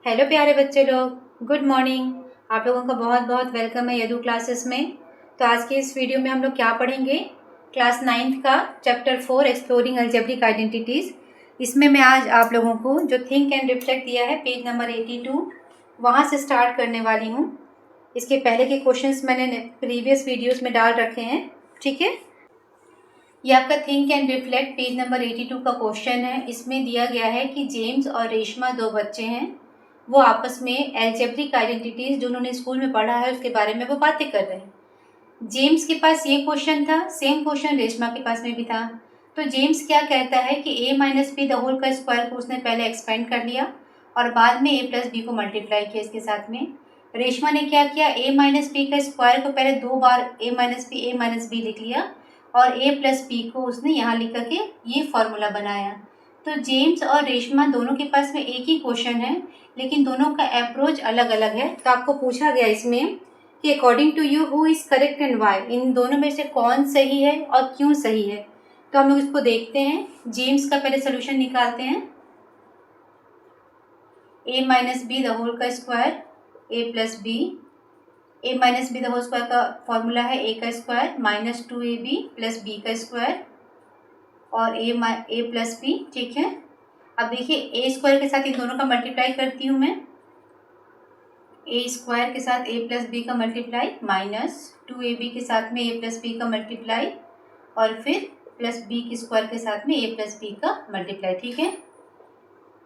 Hello प्यारे बच्चे लोग, गुड मॉर्निंग। आप लोगों का बहुत बहुत वेलकम है यदु क्लासेस में। तो आज के इस वीडियो में हम लोग क्या पढ़ेंगे, क्लास 9th का चैप्टर 4 एक्सप्लोरिंग अलजेब्रिक आइडेंटिटीज़। इसमें मैं आज आप लोगों को जो थिंक एंड रिफ्लेक्ट दिया है पेज नंबर 82 वहाँ से स्टार्ट करने वाली हूँ। इसके पहले के क्वेश्चंस मैंने प्रीवियस वीडियोज़ में डाल रखे हैं, ठीक है। ये आपका think and reflect page number 82 का क्वेश्चन है। इसमें दिया गया है कि जेम्स और रेशमा दो बच्चे हैं, वो आपस में अलजेब्रिक आइडेंटिटीज जो उन्होंने स्कूल में पढ़ा है उसके बारे में वो बातें कर रहे हैं। जेम्स के पास ये क्वेश्चन था, सेम क्वेश्चन रेशमा के पास में भी था। तो जेम्स क्या कहता है कि a minus B the whole का स्क्वायर को उसने पहले एक्सपेंड कर लिया और बाद में a प्लस बी को मल्टीप्लाई किया इसके साथ में। रेशमा ने क्या किया, a माइनस बी का स्क्वायर को पहले 2 बार a माइनस बी लिख लिया और a प्लस बी को उसने यहाँ लिख करके ये फॉर्मूला बनाया। तो जेम्स और रेशमा दोनों के पास में एक ही क्वेश्चन है, लेकिन दोनों का अप्रोच अलग अलग है। तो आपको पूछा गया इसमें कि according to you who is correct and why, इन दोनों में से कौन सही है और क्यों सही है। तो हम लोग इसको देखते हैं। जेम्स का पहले सोल्यूशन निकालते हैं। a minus B the whole का square a plus b, a minus B the whole square का फॉर्मूला है a का square minus 2ab plus b का स्क्वायर और a प्लस बी, ठीक है। अब देखिए a स्क्वायर के साथ इन दोनों का मल्टीप्लाई करती हूँ मैं, a स्क्वायर के साथ a प्लस बी का मल्टीप्लाई माइनस 2ab के साथ में a प्लस बी का मल्टीप्लाई और फिर प्लस b के स्क्वायर के साथ में a प्लस बी का मल्टीप्लाई, ठीक है।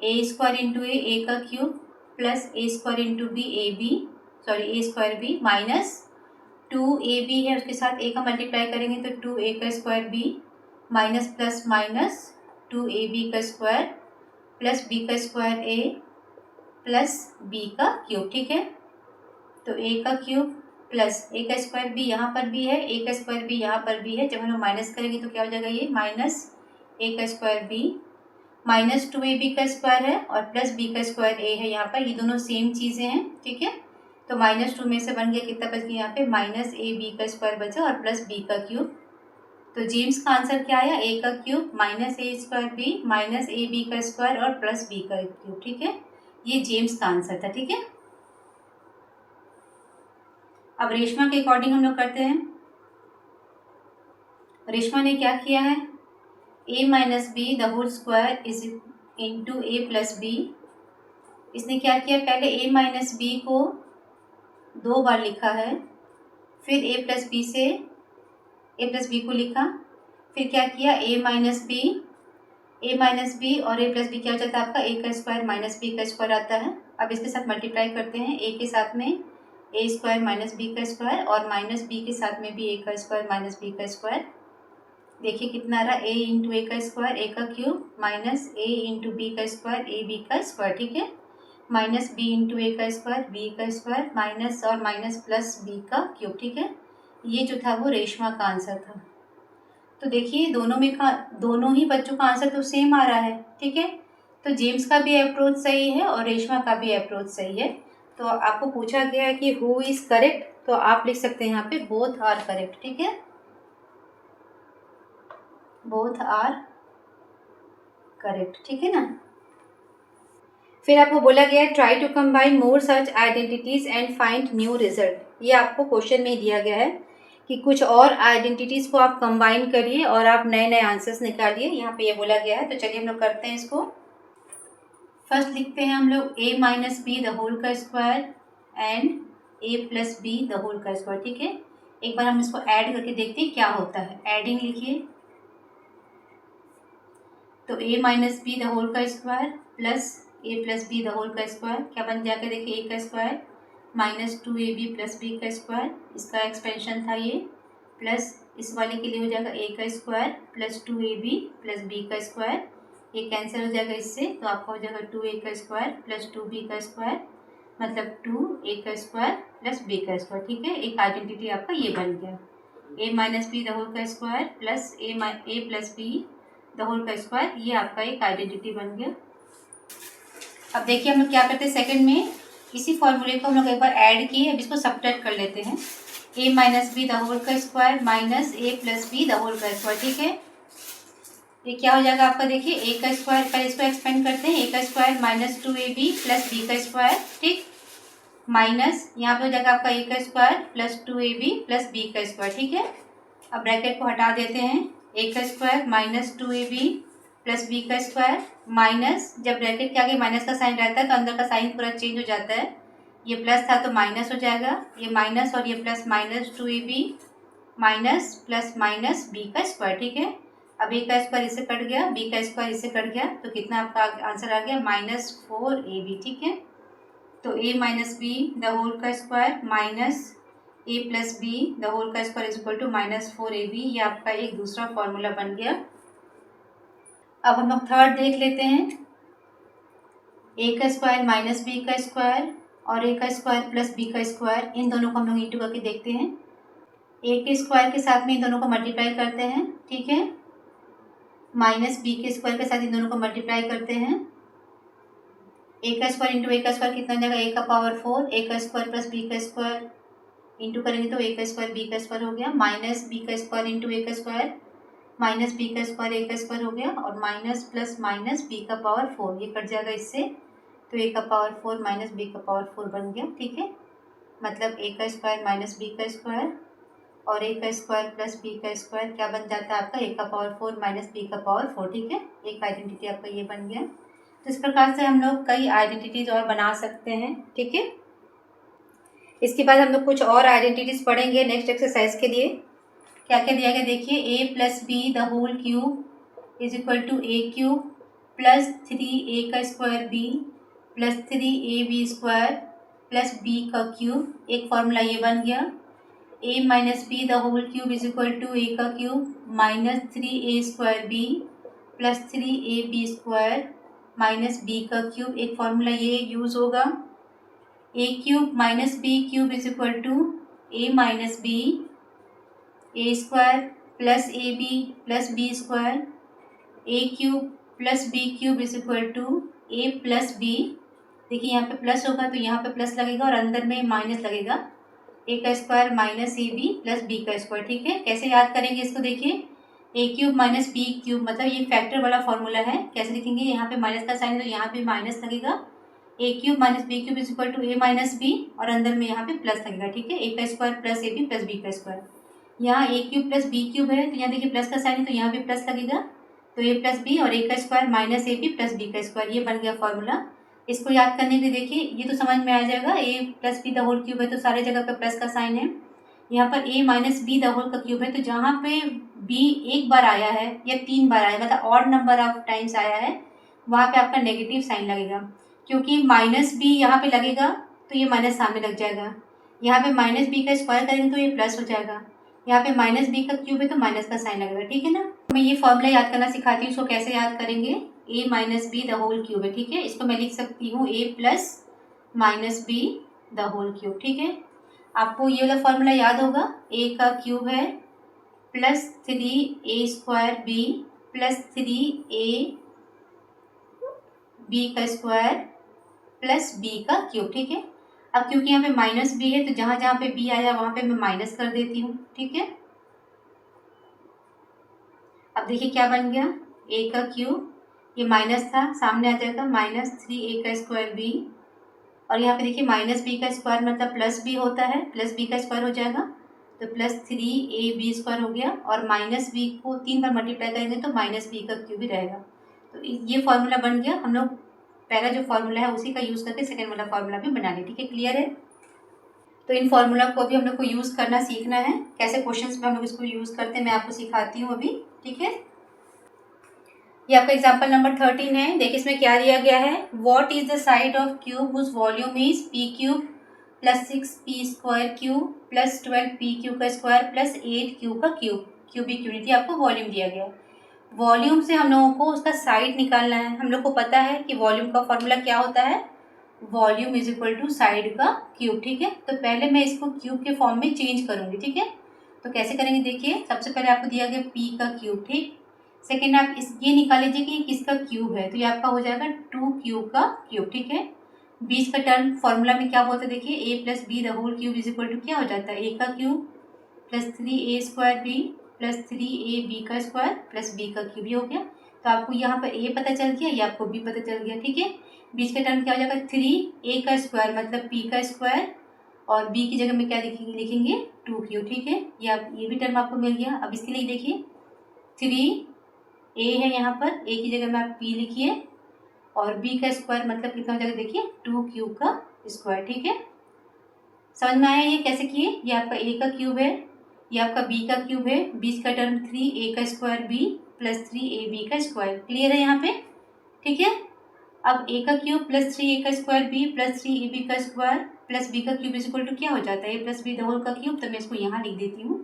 a स्क्वायर इंटू a का cube plus a square into B a square B minus 2ab है उसके साथ a का मल्टीप्लाई करेंगे तो 2a का square b minus plus minus 2ab का स्क्वायर प्लस b का स्क्वायर a प्लस b का क्यूब, ठीक है। तो a का क्यूब प्लस a का स्क्वायर b यहाँ पर भी है, a का स्क्वायर b यहाँ पर भी है। जब हम लोग माइनस करेंगे तो क्या हो जाएगा, ये माइनस a का स्क्वायर b माइनस 2ab का स्क्वायर है और प्लस b का स्क्वायर a है यहाँ पर, ये दोनों सेम चीज़ें हैं, ठीक है। तो माइनस 2 में से बन गया कितना बच गया यहाँ पे, माइनस ab का स्क्वायर बचा और प्लस b का क्यूब। तो जेम्स का आंसर क्या आया, a का cube minus a square b minus ab का स्क्वायर और प्लस b का क्यूब, ठीक है। ये जेम्स का आंसर था, ठीक है। अब रेशमा के अकॉर्डिंग हम लोग करते हैं। रेशमा ने क्या किया है, a minus B the whole square is into a plus B. इसने क्या किया, पहले a माइनस बी को 2 बार लिखा है, फिर a प्लस बी को लिखा, फिर क्या किया a माइनस बी और a प्लस बी क्या हो जाता है आपका, a का स्क्वायर माइनस b का स्क्वायर आता है। अब इसके साथ मल्टीप्लाई करते हैं, a के साथ में a स्क्वायर माइनस b का स्क्वायर और माइनस b के साथ में भी a का स्क्वायर माइनस b का स्क्वायर। देखिए कितना आ रहा, a इंटू a का स्क्वायर a का cube minus a into B का स्क्वायर a b का स्क्वायर, ठीक है। माइनस b इंटू a का स्क्वायर b का स्क्वायर माइनस और माइनस प्लस b का क्यूब, ठीक है। ये जो था वो रेशमा का आंसर था। तो देखिए दोनों ही बच्चों का आंसर तो सेम आ रहा है, ठीक है। तो जेम्स का भी अप्रोच सही है और रेशमा का भी अप्रोच सही है। तो आपको पूछा गया है कि हु इज करेक्ट, तो आप लिख सकते हैं यहाँ पे बोथ आर करेक्ट, ठीक है। बोथ आर करेक्ट, ठीक है ना। फिर आपको बोला गया है try to combine more such identities and find new result. ये आपको क्वेश्चन में दिया गया है कि कुछ और आइडेंटिटीज को आप कंबाइन करिए और आप नए नए आंसर्स निकालिए, यहाँ पे ये बोला गया है। तो चलिए हम लोग करते हैं इसको। फर्स्ट लिखते हैं हम लोग a minus B the whole का square and a plus B the whole का स्क्वायर, ठीक है। एक बार हम इसको ऐड करके देखते हैं क्या होता है। एडिंग लिखिए, तो a minus B the whole का square plus a plus B the whole का स्क्वायर क्या बन जाएगा, देखिए a का square minus 2ab plus B का स्क्वायर, इसका एक्सपेंशन था ये, प्लस इस वाले के लिए हो जाएगा a का square plus 2ab plus B का स्क्वायर, ये कैंसिल हो जाएगा इससे, तो आपका हो जाएगा 2a का स्क्वायर प्लस 2b का स्क्वायर मतलब 2a का स्क्वायर प्लस b का स्क्वायर, ठीक है। एक आइडेंटिटी आपका ये बन गया, a minus B the whole का square plus a plus B the whole का स्क्वायर, ये आपका एक आइडेंटिटी बन गया। अब देखिए हम लोग क्या करते हैं, सेकंड में इसी फॉर्मूले को हम लोग एक बार ऐड किए, अब इसको सब्ट्रैक्ट कर लेते हैं। a minus B the whole का square minus a plus B the whole का स्क्वायर, ठीक है। ये क्या हो जाएगा आपका, देखिए ए का स्क्वायर, पहले इसको एक्सपेंड करते हैं, ए का square minus 2ab plus B का स्क्वायर, ठीक, माइनस यहाँ पे हो जाएगा आपका ए का square plus 2ab plus B का स्क्वायर, ठीक है। अब ब्रैकेट को हटा देते हैं, ए का square minus 2ab plus B का स्क्वायर माइनस, जब ब्रैकेट के आगे माइनस का साइन रहता है तो अंदर का साइन पूरा चेंज हो जाता है, ये प्लस था तो माइनस हो जाएगा, ये माइनस और ये plus, minus 2ab minus plus minus B का स्क्वायर, ठीक है। अब ए का स्क्वायर इससे कट गया, बी का स्क्वायर इससे कट गया, तो कितना आपका आंसर आ गया, -4ab, ठीक है। तो a minus B the whole का square minus a plus B the whole का square is equal to -4ab, ये आपका एक दूसरा फॉर्मूला बन गया। अब हम लोग थर्ड देख लेते हैं, a का स्क्वायर माइनस बी का स्क्वायर और a का स्क्वायर प्लस बी का स्क्वायर, इन दोनों को हम लोग इंटू करके देखते हैं। a के स्क्वायर के साथ में इन दोनों को मल्टीप्लाई करते हैं, ठीक है, माइनस बी के स्क्वायर के साथ इन दोनों को मल्टीप्लाई करते हैं। ए का स्क्वायर इंटू ए का स्क्वायर कितना हो जाएगा, ए का पावर 4, ए का स्क्वायर प्लस बी का स्क्वायर इंटू करेंगे तो ए का स्क्वायर बी का स्क्वायर हो गया, माइनस बी का स्क्वायर इंटू ए का स्क्वायर माइनस बी का स्क्वायर ए का स्क्वायर हो गया, और माइनस प्लस माइनस बी का पावर 4, ये कट जाएगा इससे, तो ए का पावर 4 माइनस बी का पावर 4 बन गया, ठीक है। मतलब ए का स्क्वायर माइनस बी का स्क्वायर और ए का स्क्वायर प्लस बी का स्क्वायर क्या बन जाता है आपका, ए का पावर 4 माइनस बी का पावर 4, ठीक है। एक आइडेंटिटी आपका ये बन गया। तो इस प्रकार से हम लोग कई आइडेंटिटीज और बना सकते हैं, ठीक है। इसके बाद हम लोग कुछ और आइडेंटिटीज पढ़ेंगे नेक्स्ट एक्सरसाइज के लिए। क्या क्या दिया गया देखिए, a plus B the whole cube is equal to a cube plus 3a का square B plus 3ab square plus B का क्यूब, एक फॉर्मूला ये बन गया। a minus B the whole cube is equal to a का cube minus 3a square B plus 3ab square minus B का cube, एक formula ये use होगा। A cube minus B cube is equal to a minus B A square plus A B plus B square, A cube plus B cube is equal to A plus B, देखिए यहाँ पे plus होगा तो यहाँ पे plus लगेगा और अंदर में माइनस लगेगा, ए का square minus A B plus B का स्क्वायर, ठीक है। कैसे याद करेंगे इसको, देखिए A cube minus B cube, मतलब ये फैक्टर वाला फॉर्मूला है। कैसे लिखेंगे, यहाँ पे माइनस का साइन है तो यहाँ पे माइनस लगेगा, a cube minus B cube is equal to a minus b और अंदर में यहाँ पे प्लस लगेगा, ठीक है। ए का square plus A B plus B का स्क्वायर, यहाँ A cube plus B cube है तो यहाँ देखिए प्लस का साइन है तो यहाँ भी प्लस लगेगा, तो ए प्लस बी और ए का square minus A B plus B का स्क्वायर, ये बन गया फॉर्मूला। इसको याद करने के लिए देखिए ये तो समझ में आ जाएगा, a plus B the whole cube है तो सारे जगह पे प्लस का साइन है, यहाँ पर a minus B the whole का क्यूब है तो जहाँ पे b एक बार आया है या 3 बार आया है, मतलब ऑड नंबर ऑफ टाइम्स आया है, वहाँ पे आपका नेगेटिव साइन लगेगा, क्योंकि माइनस बी यहाँ पे लगेगा तो ये माइनस सामने लग जाएगा, यहाँ पे माइनस बी का स्क्वायर करेंगे तो ये प्लस हो जाएगा, यहाँ पे माइनस बी का क्यूब है तो माइनस का साइन लगेगा, ठीक है ना। मैं ये फॉर्मूला याद करना सिखाती हूँ, इसको कैसे याद करेंगे, a minus B the whole cube है, ठीक है। इसको मैं लिख सकती हूँ a plus minus B the whole cube, ठीक है। आपको ये वाला फॉर्मूला याद होगा, a का क्यूब है plus 3a square B plus 3a B का स्क्वायर प्लस b का क्यूब, ठीक है। अब क्योंकि यहाँ पे माइनस b है तो जहाँ जहाँ पे b आया वहाँ पे मैं माइनस कर देती हूँ, ठीक है। अब देखिए क्या बन गया, a का क्यूब, ये माइनस था सामने आ जाएगा माइनस 3a का स्क्वायर बी, और यहाँ पे देखिए माइनस बी का स्क्वायर मतलब प्लस बी होता है, प्लस बी का स्क्वायर हो जाएगा तो प्लस 3ab स्क्वायर हो गया, और माइनस बी को 3 बार मल्टीप्लाई करेंगे तो माइनस बी का क्यूब ही रहेगा। तो ये फॉर्मूला बन गया, हम लोग पहला जो फॉर्मूला है उसी का यूज़ करके सेकेंड वाला फॉर्मूला भी बना लें, ठीक है। क्लियर है। तो इन फॉर्मूला को भी हम लोग को यूज़ करना सीखना है, कैसे क्वेश्चंस में हम लोग इसको यूज़ करते हैं मैं आपको सिखाती हूँ अभी, ठीक है। ये आपका एग्जाम्पल नंबर 13 है। देखिए इसमें क्या दिया गया है, what is the side of cube whose volume is P cube plus 6p square cube plus 12p cube का स्क्वायर प्लस 8q का क्यूब, क्यूबिक यूनिट आपको वॉल्यूम दिया गया है। वॉल्यूम से हम लोगों को उसका साइड निकालना है। हम लोग को पता है कि वॉल्यूम का फॉर्मूला क्या होता है, volume is equal to side का क्यूब, ठीक है। तो पहले मैं इसको क्यूब के फॉर्म में चेंज करूँगी, ठीक है। तो कैसे करेंगे, देखिए सबसे पहले आपको दिया गया p का क्यूब, ठीक। सेकेंड आप ये निकाल लीजिए कि किसका क्यूब है, तो ये आपका हो जाएगा 2q का क्यूब, ठीक है। बीच का टर्म फॉर्मूला में क्या बोलते हैं, देखिए a plus B the whole cube is equal to क्या हो जाता है, a का cube plus 3a square B plus 3ab का स्क्वायर प्लस b का क्यूब, ये हो गया। तो आपको यहाँ पर ए पता चल गया, ये आपको बी पता चल गया, ठीक है। बीच का टर्म क्या हो जाएगा 3a का स्क्वायर मतलब p का स्क्वायर, और b की जगह में क्या लिखेंगे 2q, ठीक है। ये भी टर्म आपको मिल गया। अब इसके लिए देखिए 3a है यहाँ पर, a की जगह में आप p लिखिए, और b का स्क्वायर मतलब कितना हो जाएगा देखिए 2q का स्क्वायर, ठीक है। समझ में आया ये कैसे किए? ये आपका a का क्यूब है, ये आपका b का क्यूब है, बीच का टर्म 3a का स्क्वायर b प्लस 3ab का स्क्वायर। क्लियर है यहाँ पे, ठीक है। अब a का क्यूब प्लस 3a का स्क्वायर b प्लस 3ab का स्क्वायर प्लस b का क्यूब इज इक्वल टू क्या हो जाता है a plus b the whole का क्यूब। तो मैं इसको यहाँ लिख देती हूँ,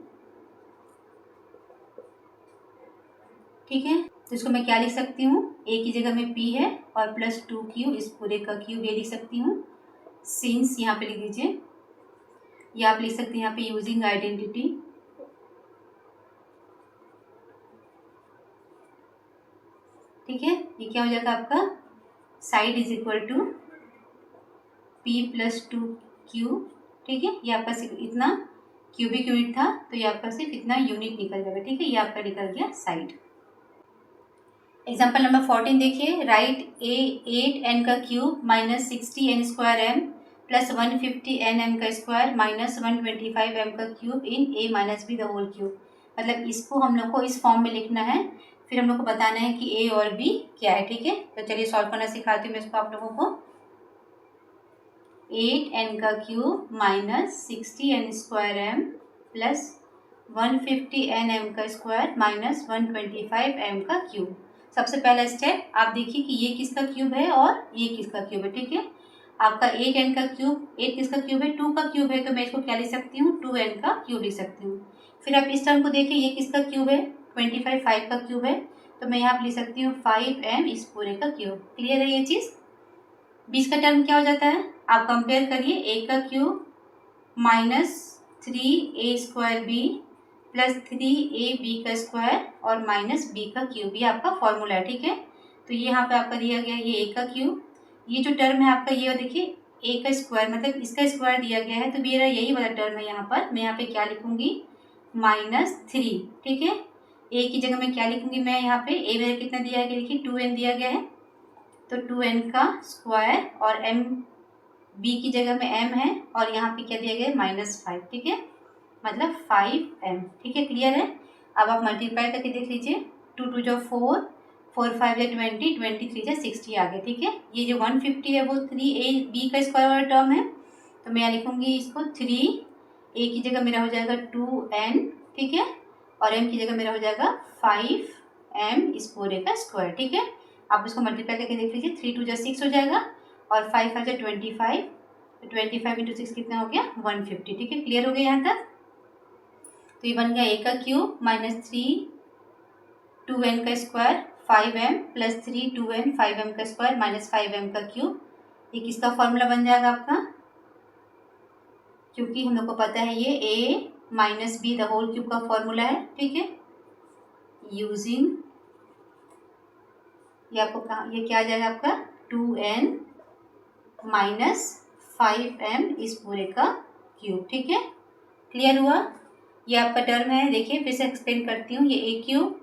ठीक है। तो इसको मैं क्या लिख सकती हूँ, a की जगह में p है और प्लस 2q इस पूरे का क्यूब ये लिख सकती हूँ। सिंस यहाँ पे लिख दीजिए, या आप लिख सकते हैं यहाँ पे यूजिंग आइडेंटिटी, ठीक है। ये क्या हो जाएगा आपका side is equal to p plus 2q, ठीक है। ये आपका सिर्फ इतना क्यूबिक यूनिट था, तो ये आपका सिर्फ इतना यूनिट निकल जाएगा, ठीक है। ये आपका निकल गया साइड। एग्जाम्पल नंबर 14 देखिए, राइट 8n का cube minus 60n square m plus 150n m का स्क्वायर माइनस 125m का cube in a minus B the whole cube. मतलब इसको हम लोग को इस फॉर्म में लिखना है, फिर हम लोग को बताना है कि a और b क्या है, ठीक है। तो चलिए सॉल्व करना सिखाती हूँ मैं इसको आप लोगों को। 8n का cube minus 60n square m plus 150n m का स्क्वायर माइनस 125m का क्यूब। सबसे पहला स्टेप आप देखिए कि ये किसका क्यूब है और ये किसका क्यूब है, ठीक है। आपका 8n का क्यूब, 8 किसका क्यूब है 2 का क्यूब है, तो मैं इसको क्या लिख सकती हूँ 2n का क्यूब लिख सकती हूँ। फिर आप इस टर्म को देखिए, ये किसका क्यूब है 25 5 का क्यूब है, तो मैं यहाँ लिख सकती हूँ 5m इस पूरे का क्यूब। क्लियर है ये चीज़। बीच का टर्म क्या हो जाता है, आप कंपेयर करिए, a का cube minus 3a square b plus 3ab का स्क्वायर और माइनस b का क्यूब, ये आपका फॉर्मूला है, ठीक है। तो ये यहाँ पे आपका दिया गया है ये a का क्यूब, ये जो टर्म है आपका ये देखिए a का स्क्वायर मतलब इसका स्क्वायर दिया गया है, तो मेरा यही वाला टर्म है यहाँ पर। मैं यहाँ पे क्या लिखूंगी -3, ठीक है। a की जगह में क्या लिखूंगी मैं यहाँ पे, a मेरा कितना दिया है देखिए 2n दिया गया है, तो 2n का स्क्वायर और m b की जगह में m है और यहाँ पे क्या दिया गया है -5, ठीक है, मतलब 5m, ठीक है। क्लियर है। अब आप मल्टीप्लाई करके देख लीजिए, 2 2 जो 4, 4 5 जो 20, 23 जो 60 आ गए, ठीक है। ये जो 150 है वो 3ab का स्क्वायर वाला टर्म है, तो मैं यहाँ लिखूंगी इसको 3a की जगह मेरा हो जाएगा 2n, ठीक है, और m की जगह मेरा हो जाएगा 5m इस पूरे का स्क्वायर, ठीक है। आप इसको मल्टीप्लाई करके देख लीजिए, 3 2 जो 6 हो जाएगा और 5 5 जो 25, तो 25 इंटू 6 कितना हो गया 150, ठीक है। क्लियर हो गया यहाँ तक। तो ये बन गया a का क्यूब माइनस 3 2n का square 5m plus 3 2n 5m का स्क्वायर माइनस 5m का क्यूब। ये किसका फॉर्मूला बन जाएगा आपका, क्योंकि हम लोग को पता है ये a minus B the whole cube का फॉर्मूला है, ठीक है। यूजिंग ये आपको कहाँ, ये क्या आ जाएगा आपका 2n माइनस 5m इस पूरे का क्यूब, ठीक है। क्लियर हुआ। ये आपका टर्म है, देखिए फिर से एक्सप्लेन करती हूँ, ये a क्यूब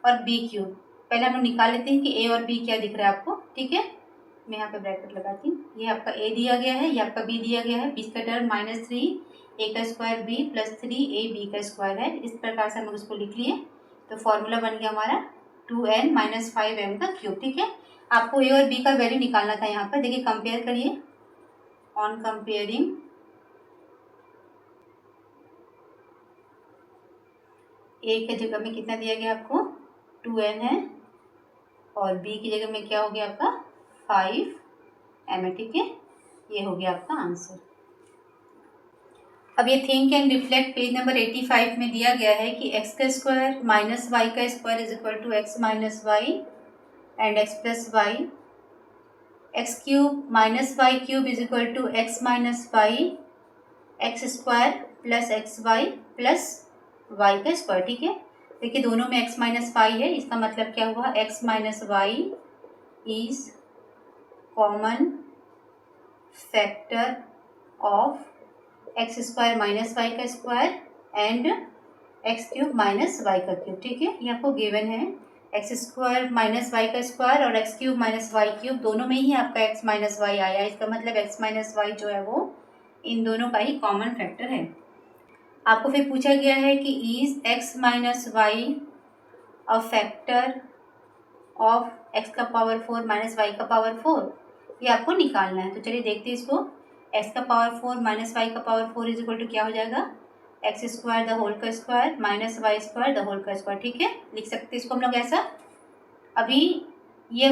और b क्यूब। पहले हम लोग निकाल लेते हैं कि a और b क्या दिख रहा है आपको, ठीक है। मैं यहाँ पे ब्रैकेट लगाती हूँ, ये आपका a दिया गया है, ये आपका b दिया गया है, बीच का टर्म -3 a का स्क्वायर b प्लस 3ab का स्क्वायर है। इस प्रकार से हम लोग उसको लिख लिए, तो फॉर्मूला बन गया हमारा 2n माइनस 5m का क्यूब, ठीक है। आपको a और b का वैल्यू निकालना था यहाँ पर। देखिए कंपेयर करिए, ऑन कंपेयरिंग a की जगह में कितना दिया गया आपको 2n है और b की जगह में क्या हो गया आपका 5m है, ठीक है। ये हो गया आपका आंसर। अब ये think and reflect page number 85 में दिया गया है कि x का स्क्वायर माइनस y का square is equal to x minus Y and x plus Y, X cube minus Y cube is equal to x minus Y, X square plus x Y plus Y का square, ठीक है। देखिए दोनों में x minus Y है, इसका मतलब क्या हुआ x minus Y is common factor of x square minus Y का square and x cube minus Y का क्यूब, ठीक है। ये आपको गिवन है। एक्स स्क्वायर माइनस वाई का स्क्वायर और x cube minus Y cube, दोनों में ही आपका एक्स माइनस वाई आया। इसका मतलब एक्स माइनस वाई जो है वो इन दोनों का ही कॉमन फैक्टर है। आपको फिर पूछा गया है कि is X minus Y a factor of X का पावर 4 माइनस वाई का पावर 4, ये आपको निकालना है। तो चलिए देखते हैं इसको। एक्स का पावर 4 माइनस वाई का पावर 4 इज इक्वल टू क्या हो जाएगा, एक्स स्क्वायर द होल का square minus Y square the whole का स्क्वायर। ठीक है, लिख सकते हैं इसको हम लोग ऐसा। अभी ये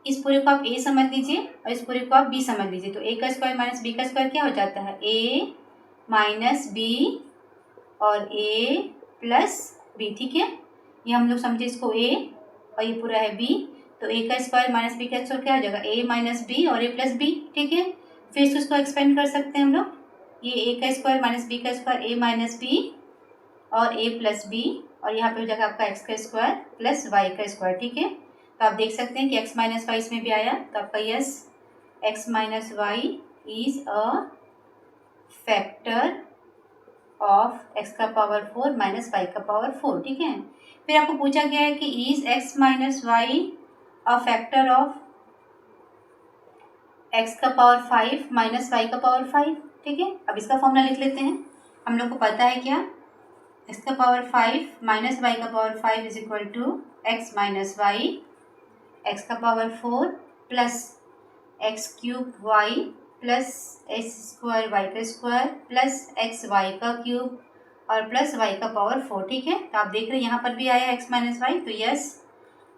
इस पूरे को आप ए समझ लीजिए और इस पूरे को आप बी समझ लीजिए। तो ए का स्क्वायर माइनस बी का स्क्वायर क्या हो जाता है, ए माइनस बी और ए प्लस बी। ठीक है, ये हम लोग समझे इसको ए और ये पूरा है बी। तो ए का स्क्वायर माइनस बी का स्क्वायर क्या हो जाएगा, ए माइनस बी और ए प्लस बी। ठीक है, फिर इसको एक्सपेंड कर सकते हैं हम लोग। ये ए का स्क्वायर माइनस बी का स्क्वायर, ए माइनस बी और ए प्लस बी, और यहाँ पे हो जाएगा आपका एक्स का स्क्वायर प्लस वाई का स्क्वायर। ठीक है, तो आप देख सकते हैं कि एक्स माइनस वाई इसमें भी आया। तो आपका yes, X minus Y is a factor of X का पावर 4 माइनस वाई का पावर 4। ठीक है, फिर आपको पूछा गया है कि is X minus Y a factor of X का पावर 5 माइनस वाई का पावर 5। ठीक है, अब इसका फॉर्मूला लिख लेते हैं। हम लोग को पता है क्या, एक्स का पावर 5 माइनस वाई का power 5 is equal to x minus Y, x का power 4 plus x cube y plus x square y का स्क्वायर प्लस एक्स वाई का क्यूब और प्लस वाई का पावर 4। ठीक है, तो आप देख रहे हैं यहाँ पर भी आया एक्स माइनस वाई। तो yes,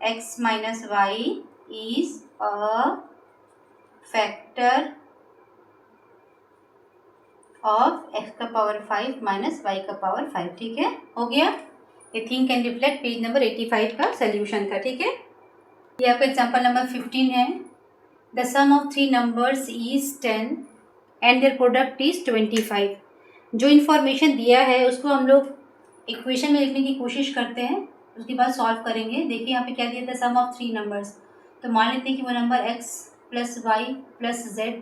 X minus Y is a factor of X का पावर 5 माइनस वाई का पावर 5। ठीक है, हो गया। ये think and reflect page number 85 का सोल्यूशन था। ठीक है, ये आपका एग्जाम्पल नंबर 15 है। The sum of three numbers is 10 and their product is 25। जो इन्फॉर्मेशन दिया है उसको हम लोग इक्वेशन में लिखने की कोशिश करते हैं, उसके बाद सॉल्व करेंगे। देखिए यहाँ पे क्या दिया था, सम ऑफ थ्री नंबर्स। तो मान लेते हैं कि वो number x plus Y plus Z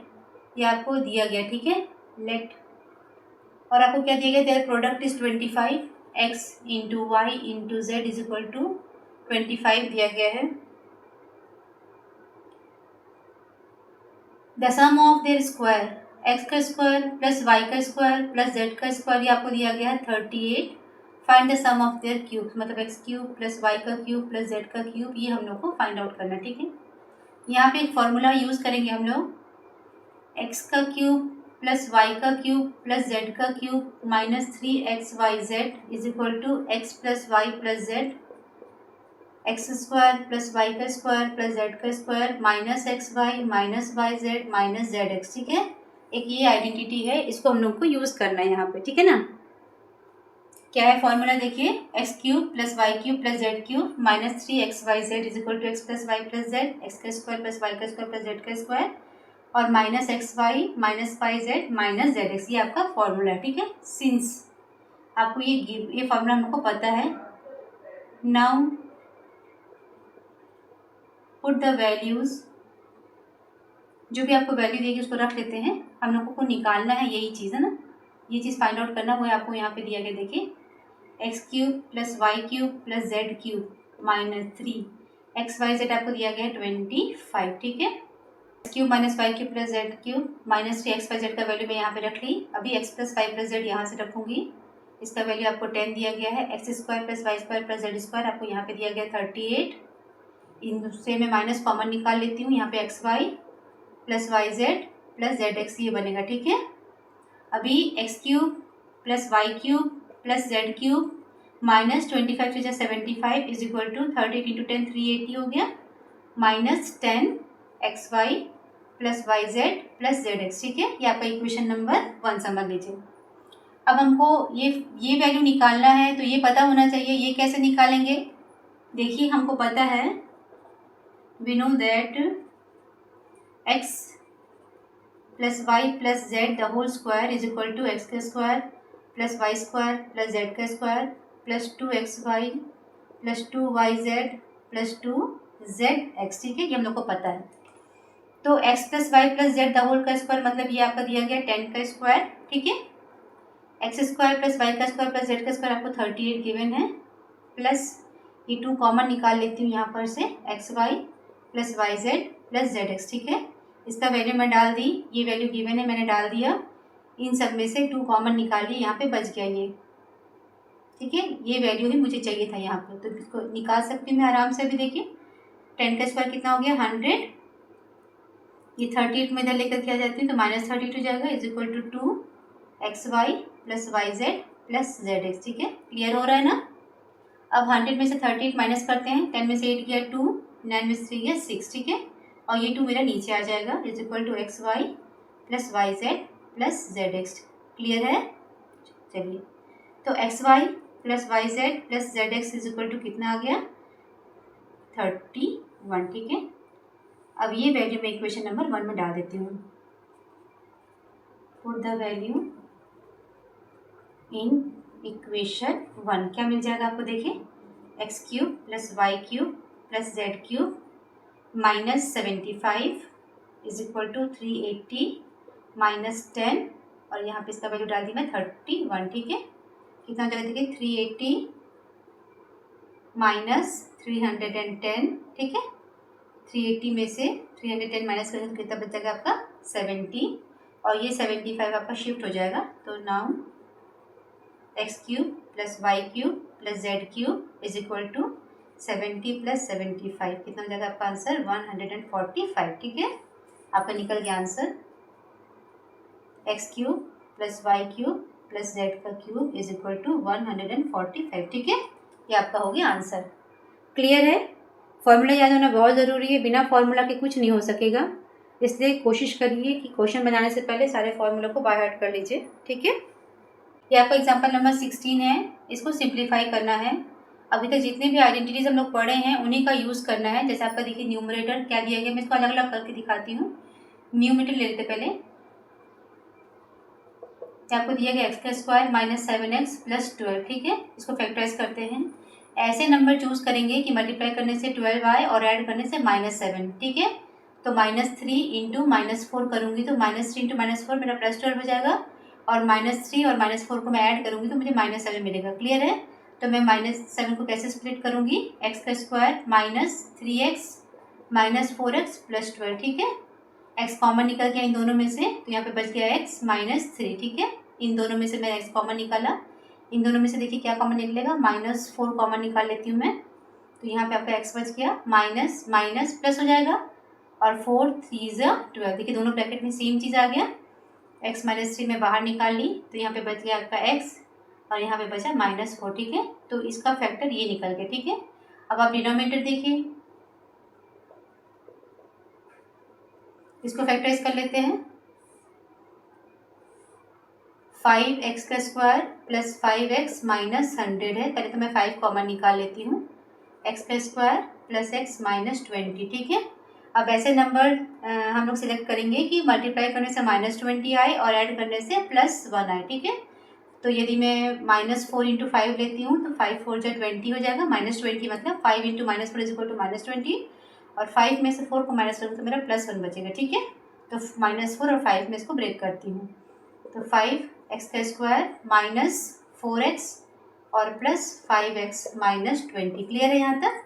ये आपको दिया गया। ठीक है, लेट, और आपको क्या दिया गया, their product is 25, x into y into z is equal to 25 दिया गया है। The sum of their square, x का स्क्वायर प्लस वाई का स्क्वायर प्लस जेड का स्क्वायर ये आपको दिया गया है 38। Find the sum of their cube, मतलब एक्स क्यूब प्लस वाई का क्यूब प्लस जेड का क्यूब, ये हम लोग को फाइंड आउट करना है। ठीक है, यहाँ पे एक फॉर्मूला यूज़ करेंगे हम लोग, एक्स का क्यूब प्लस वाई का क्यूब प्लस जेड का cube minus 3xyz is equal to x plus Y plus z, x square plus Y का स्क्वायर प्लस जेड का square minus x y minus y z minus z x. ठीक है, एक ये identity है, इसको हम लोग को यूज़ करना है यहाँ पे। ठीक है ना, क्या है फॉर्मूला, देखिए, x cube plus y cube plus z cube minus 3xyz is equal to x plus Y plus z, x का स्क्वायर प्लस वाई का स्क्वायर प्लस जेड का स्क्वायर और minus x y minus y z minus z x, ये आपका formula है। ठीक है, since आपको ये फॉर्मूला हमको पता है। नाउ पुट द वैल्यूज़, जो भी आपको वैल्यू देगी उसको रख लेते हैं। हम लोगों को निकालना है, यही चीज़ है ना, ये चीज़ फाइंड आउट करना, वो आपको यहाँ पे दिया गया। देखिए, x cube plus y cube plus z cube minus 3xyz आपको दिया गया है 25। ठीक है, x cube minus Y cube plus z cube minus 3xyz का वैल्यू मैं यहाँ पे रख ली। अभी x plus Y plus z यहाँ से रखूँगी, इसका वैल्यू आपको 10 दिया गया है। X square plus y square plus z square आपको यहाँ पे दिया गया 38। इनसे मैं माइनस कॉमन निकाल लेती हूँ, यहाँ पे x Y plus y z plus z x ये बनेगा। ठीक है, अभी x cube plus y cube plus z cube minus 25 से 75 इज इक्वल टू 38 इंटू 10 380 हो गया minus 10 x Y plus y z plus z x. ठीक है, ये आपका इक्वेशन नंबर 1 समझ लीजिए। अब हमको ये वैल्यू निकालना है, तो ये पता होना चाहिए। ये कैसे निकालेंगे, देखिए, हमको पता है, we know that x plus Y plus z the whole square is equal to x का square plus y square plus z का square plus 2xy plus 2yz plus 2zx। ठीक है, ये हम लोग को पता है। तो x plus Y plus z the whole का स्क्वायर मतलब ये आपका दिया गया 10 का स्क्वायर। ठीक है, एक्स स्क्वायर प्लस वाई का स्क्वायर प्लस जेड का स्क्वायर आपको 38 गिवन है, प्लस ये 2 कॉमन निकाल लेती हूँ यहाँ पर से, x Y plus y z plus z x, ठीक है। इसका वैल्यू मैं डाल दी, ये वैल्यू गिवन है मैंने डाल दिया, इन सब में से 2 कॉमन निकालिए, यहाँ पे बच गया ये, ठीक है। ये वैल्यू ही मुझे चाहिए था यहाँ पे, तो इसको निकाल सकती हूँ मैं आराम से। अभी देखिए 10 का स्क्वायर कितना हो गया 100, ये 38 में इधर लेकर के आ जाती हूँ तो -32 हो जाएगा, is equal to 2 x Y plus y z plus z x, ठीक है। क्लियर हो रहा है ना। अब 100 में से 38 माइनस करते हैं, 10 में से 8 गया 2, 9 में से 3 गया 6, ठीक है। और ये 2 मेरा नीचे आ जाएगा, is equal to x Y plus y z plus z x. Clear है। चलिए, तो x Y plus y z plus z x is equal to कितना आ गया 31, ठीक है। अब ये वैल्यू मैं इक्वेशन नंबर 1 में डाल देती हूँ। Put the value in equation 1, क्या मिल जाएगा आपको, देखिए x cube plus y cube plus z cube -75 is equal to 380 -10, और यहाँ पे इसका वैल्यू डाल दी मैं 31, ठीक है। कितना हो जाएगा देखिए 380 -310, ठीक है। 380 में से 310 माइनस करेंगे तो कितना बच जाएगा आपका 70, और ये 75 आपका शिफ्ट हो जाएगा। तो now x cube plus y cube plus z cube is equal to 70 plus 75, कितना हो जाएगा आपका आंसर 145, ठीक है। आपका निकल गया answer x cube plus y cube plus z का क्यूब इज इक्वल टू 145, ठीक है। ये आपका हो गया आंसर। क्लियर है। फॉर्मूला याद होना बहुत ज़रूरी है, बिना फॉर्मूला के कुछ नहीं हो सकेगा, इसलिए कोशिश करिए कि क्वेश्चन बनाने से पहले सारे फॉर्मूला को बाय हार्ट कर लीजिए, ठीक है। ये आपका एग्जांपल नंबर 16 है, इसको सिंप्लीफाई करना है। अभी तक जितने भी आइडेंटिटीज हम लोग पढ़े हैं उन्हीं का यूज़ करना है। जैसे आपका देखिए न्यूमरेटर क्या दिया गया, मैं इसको अलग अलग करके दिखाती हूँ। न्यूमरेटर ले लेते पहले, आपको दिया गया एक्स का स्क्वायर -7x प्लस 12, ठीक है। इसको फैक्टराइज करते हैं। ऐसे नंबर चूज करेंगे कि मल्टीप्लाई करने से 12 आए और ऐड करने से -7, ठीक है। तो -3 इंटू -4 करूँगी तो -3 इंटू -4 मेरा +12 हो जाएगा, और -3 और -4 को मैं ऐड करूँगी तो मुझे -7 मिलेगा। क्लियर है। तो मैं -7 को कैसे स्प्लिट करूँगी, एक्स का स्क्वायर -3x -4x प्लस 12, ठीक है। एक्स कॉमन निकल गया इन दोनों में से, तो यहाँ पे बच गया x -3, ठीक है। इन दोनों में से मैं x कॉमन निकाला, इन दोनों में से देखिए क्या कॉमन निकलेगा, -4 कॉमन निकाल लेती हूँ मैं, तो यहाँ पे आपका x बच गया, माइनस माइनस प्लस हो जाएगा, और 4 3 12, देखिए दोनों ब्रैकेट में सेम चीज़ आ गया। x -3 में बाहर निकाल ली तो यहाँ पे बच गया आपका x, और यहाँ पे बचा -4, ठीक है। तो इसका फैक्टर ये निकल गया, ठीक है। अब आप डिनोमिनेटर देखिए, इसको फैक्टराइज कर लेते हैं। 5x का स्क्वायर प्लस 5x माइनस 100 है, पहले तो मैं 5 कॉमन निकाल लेती हूँ, x का स्क्वायर प्लस x -20, ठीक है। अब ऐसे नंबर हम लोग सिलेक्ट करेंगे कि मल्टीप्लाई करने से -20 आए और ऐड करने से +1 आए, ठीक है। तो यदि मैं -4 इंटू 5 लेती हूँ तो 5 4 जा 20 हो जाएगा, -20 मतलब 5 इंटू -4 इज इक्वल टू -20, और 5 में से 4 को माइनस करूँ तो मेरा +1 बचेगा, ठीक है। तो -4 और 5 में इसको ब्रेक करती हूँ, तो 5x का स्क्वायर -4x और प्लस 5x -20। क्लियर है यहाँ तक।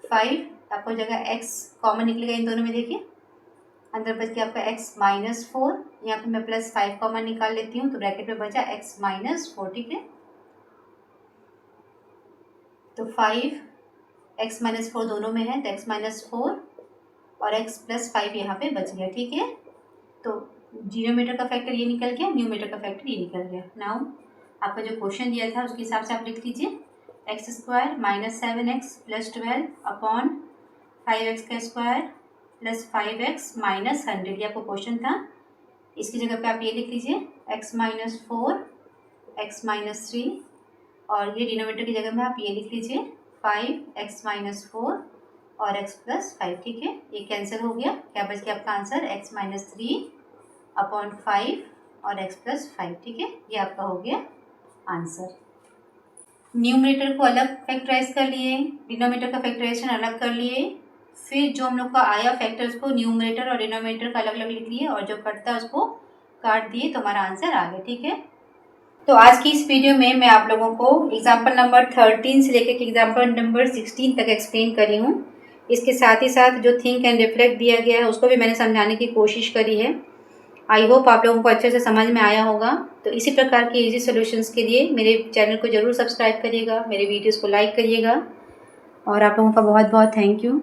5 आपको जगह x कॉमन निकलेगा इन दोनों में, देखिए अंदर बच गया आपका x -4, यहाँ पे मैं +5 कॉमन निकाल लेती हूँ तो ब्रैकेट में बचा x -4, ठीक है। तो 5x -4 दोनों में है तो x -4 और x + 5 यहाँ पे बच गया, ठीक है। तो डिनोमिनेटर का फैक्टर ये निकल गया, न्यूमरेटर का फैक्टर ये निकल गया। नाउ आपका जो क्वेश्चन दिया था उसके हिसाब से आप लिख लीजिए, x square -7x + 12 upon 5x का स्क्वायर प्लस 5x -100, ये आपको क्वेश्चन था। इसकी जगह पे आप ये लिख लीजिए x -4 x -3, और ये डिनोमिनेटर की जगह में आप ये लिख लीजिए 5x -4 और x + 5, ठीक है। ये कैंसिल हो गया, क्या बच गया आपका आंसर x -3 अपॉन 5 और x + 5, ठीक है। ये आपका हो गया आंसर। न्यूमरेटर को अलग फैक्टराइज कर लिए, डिनोमिनेटर का फैक्टराइजेशन अलग कर लिए, फिर जो हम लोग का आया फैक्टर उसको न्यूमरेटर और डिनोमिनेटर का अलग अलग लिख लिए, और जो कटता है उसको काट दिए तो हमारा आंसर आ गया, ठीक है। तो आज की इस वीडियो में मैं आप लोगों को एग्जाम्पल नंबर 13 से लेकर के एग्जाम्पल नंबर 16 तक एक्सप्लेन करी हूँ। इसके साथ ही साथ जो थिंक एंड रिफ्लेक्ट दिया गया है उसको भी मैंने समझाने की कोशिश करी है। आई होप आप लोगों को अच्छे से समझ में आया होगा। तो इसी प्रकार के इजी सॉल्यूशंस के लिए मेरे चैनल को ज़रूर सब्सक्राइब करिएगा, मेरे वीडियोज़ को लाइक करिएगा और आप लोगों का बहुत बहुत थैंक यू।